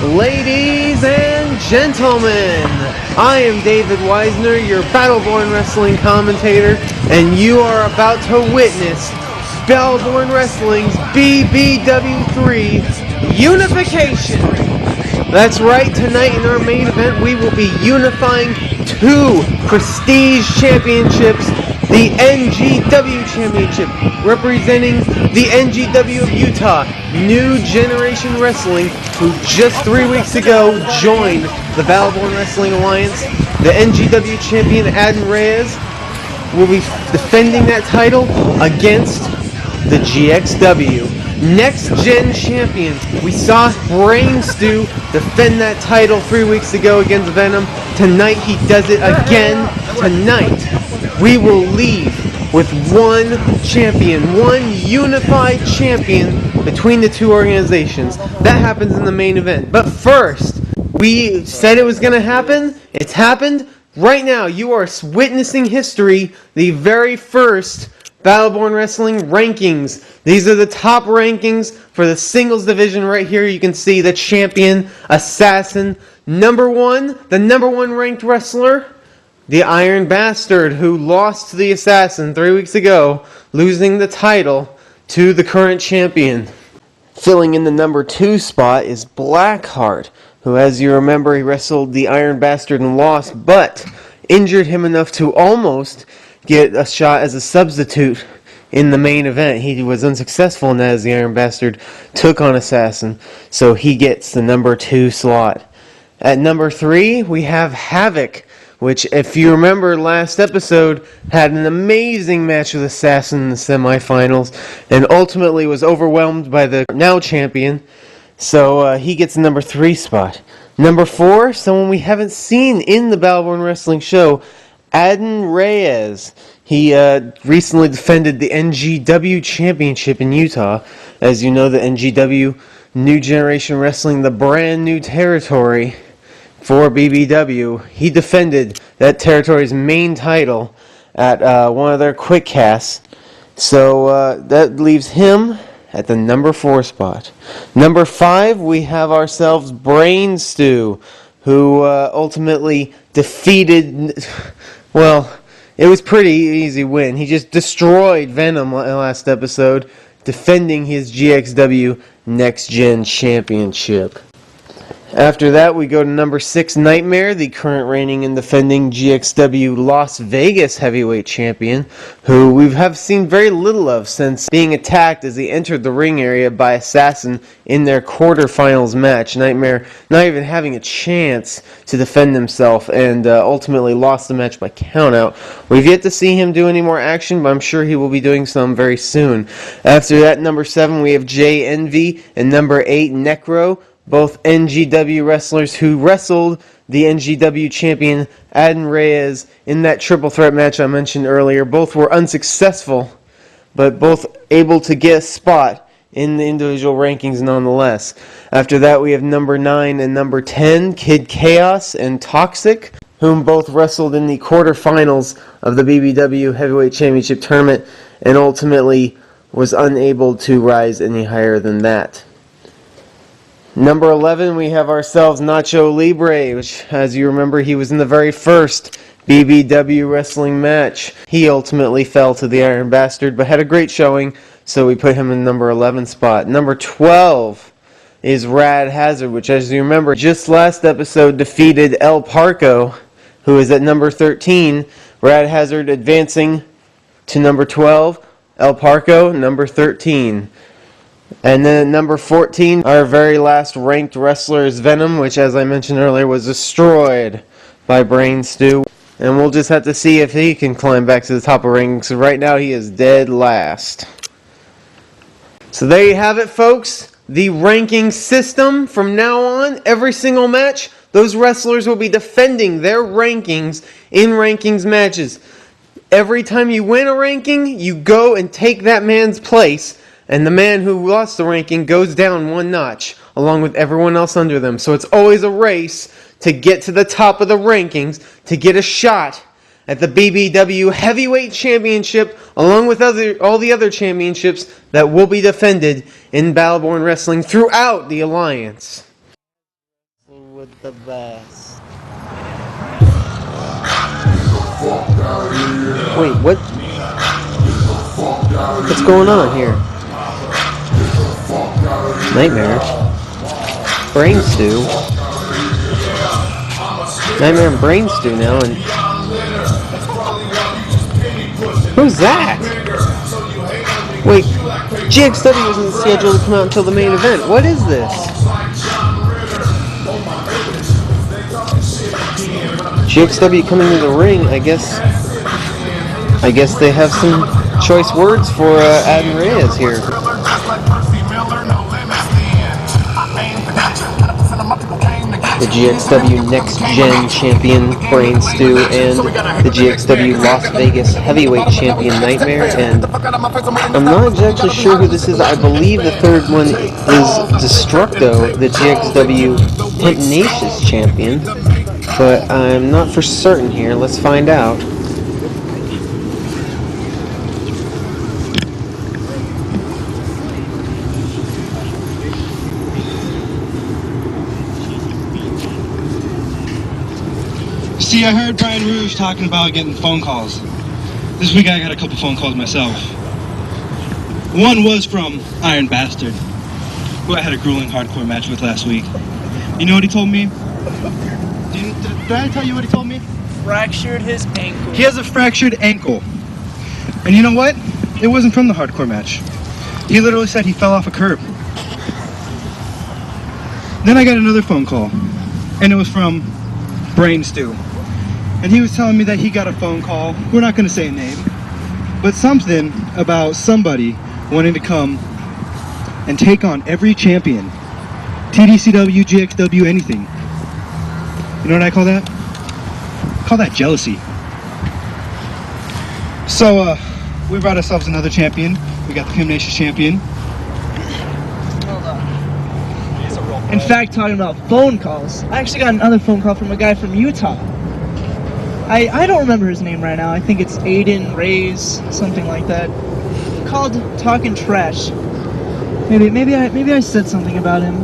Ladies and gentlemen, I am David Weisner, your Battleborn Wrestling commentator, and you are about to witness Battleborn Wrestling's BBW3 Unification. That's right, tonight in our main event we will be unifying two prestige championships. The NGW Championship, representing the NGW of Utah, New Generation Wrestling, who just 3 weeks ago joined the Battleborn Wrestling Alliance. The NGW champion, Adam Reyes, will be defending that title against the GXW. Next Gen Champion, we saw Brain Stew defend that title 3 weeks ago against Venom. Tonight he does it again. Tonight we will leave with one champion, one unified champion between the two organizations. That happens in the main event. But first, we said it was going to happen. It's happened. Right now, you are witnessing history, the very first Battleborn Wrestling rankings. These are the top rankings for the singles division right here. You can see the champion, Assassin, number one, the number one ranked wrestler, the Iron Bastard, who lost to the Assassin 3 weeks ago, losing the title to the current champion. Filling in the number 2 spot is Blackheart, who, as you remember, he wrestled the Iron Bastard and lost, but injured him enough to almost get a shot as a substitute in the main event. He was unsuccessful in that as the Iron Bastard took on Assassin, so he gets the number 2 slot. At number 3, we have Havoc, which, if you remember last episode, had an amazing match with Assassin in the semifinals, and ultimately was overwhelmed by the now champion, so he gets the number 3 spot. Number 4, someone we haven't seen in the Battleborn Wrestling show, Adam Reyes. He recently defended the NGW Championship in Utah. As you know, the NGW, New Generation Wrestling, the brand new territory for BBW. He defended that territory's main title at one of their Quickcasts. So that leaves him at the number 4 spot. Number 5, we have ourselves Brain Stew, who ultimately defeated, well, it was pretty easy win. He just destroyed Venom last episode, defending his GXW Next Gen Championship. After that, we go to number 6, Nightmare, the current reigning and defending GXW Las Vegas heavyweight champion, who we have seen very little of since being attacked as he entered the ring area by Assassin in their quarterfinals match. Nightmare not even having a chance to defend himself, and ultimately lost the match by countout. We've yet to see him do any more action, but I'm sure he will be doing some very soon. After that, number 7, we have Jay Envy, and number 8, Necro, both NGW wrestlers who wrestled the NGW champion Adam Reyes in that triple threat match I mentioned earlier. Both were unsuccessful, but both able to get a spot in the individual rankings nonetheless. After that, we have number 9 and number 10, Kid Chaos and Toxic, whom both wrestled in the quarterfinals of the BBW Heavyweight Championship tournament and ultimately was unable to rise any higher than that. Number 11, we have ourselves Nacho Libre, which, as you remember, he was in the very first BBW wrestling match. He ultimately fell to the Iron Bastard, but had a great showing, so we put him in number 11 spot. Number 12 is Rad Hazard, which, as you remember, just last episode defeated El Parco, who is at number 13. Rad Hazard advancing to number 12. El Parco, number 13. And then at number 14, our very last ranked wrestler is Venom, which, as I mentioned earlier, was destroyed by Brain Stew. And we'll just have to see if he can climb back to the top of rankings. So right now he is dead last. So there you have it, folks. The ranking system from now on, every single match, those wrestlers will be defending their rankings in rankings matches. Every time you win a ranking, you go and take that man's place. And the man who lost the ranking goes down one notch, along with everyone else under them. So it's always a race to get to the top of the rankings, to get a shot at the BBW Heavyweight Championship, along with all the other championships that will be defended in Battleborn Wrestling throughout the Alliance. with the best. Wait, what? What's going on here? Nightmare. Brain stew. Nightmare and brain stew now, and who's that? Wait, GXW isn't scheduled to come out until the main event. What is this? GXW coming to the ring. I guess they have some choice words for Adam Reyes here. The GXW Next Gen Champion Brain Stew and the GXW Las Vegas Heavyweight Champion Nightmare, and I'm not exactly sure who this is. I believe the third one is Destructo, the GXW Hypnacious Champion, but I'm not for certain here. Let's find out. See, I heard Brian Rouge talking about getting phone calls. This week I got a couple phone calls myself. One was from Iron Bastard, who I had a grueling hardcore match with last week. You know what he told me? Did I tell you what he told me? Fractured his ankle. He has a fractured ankle. And you know what? It wasn't from the hardcore match. He literally said he fell off a curb. Then I got another phone call, and it was from Brain Stew. And he was telling me that he got a phone call, we're not going to say a name, but something about somebody wanting to come and take on every champion. TDCW, GXW, anything. You know what I call that? I call that jealousy. So, we brought ourselves another champion. We got the Hypnacious Champion. In fact, talking about phone calls, I actually got another phone call from a guy from Utah. I don't remember his name right now. I think it's Aiden Rays, something like that. Called talking trash. Maybe I said something about him.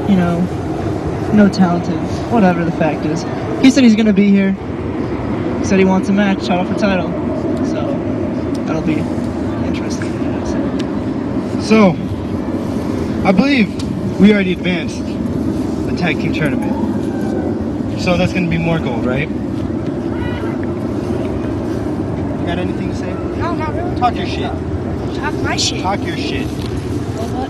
You know, no talented. Whatever the fact is. He said he's gonna be here. He said he wants a match, shot off a title. So that'll be interesting. So, I believe we already advanced the tag team tournament. So that's gonna be more gold, right? Got anything to say? No, not really. Talk your shit. Talk my shit. Talk your shit. Well, what?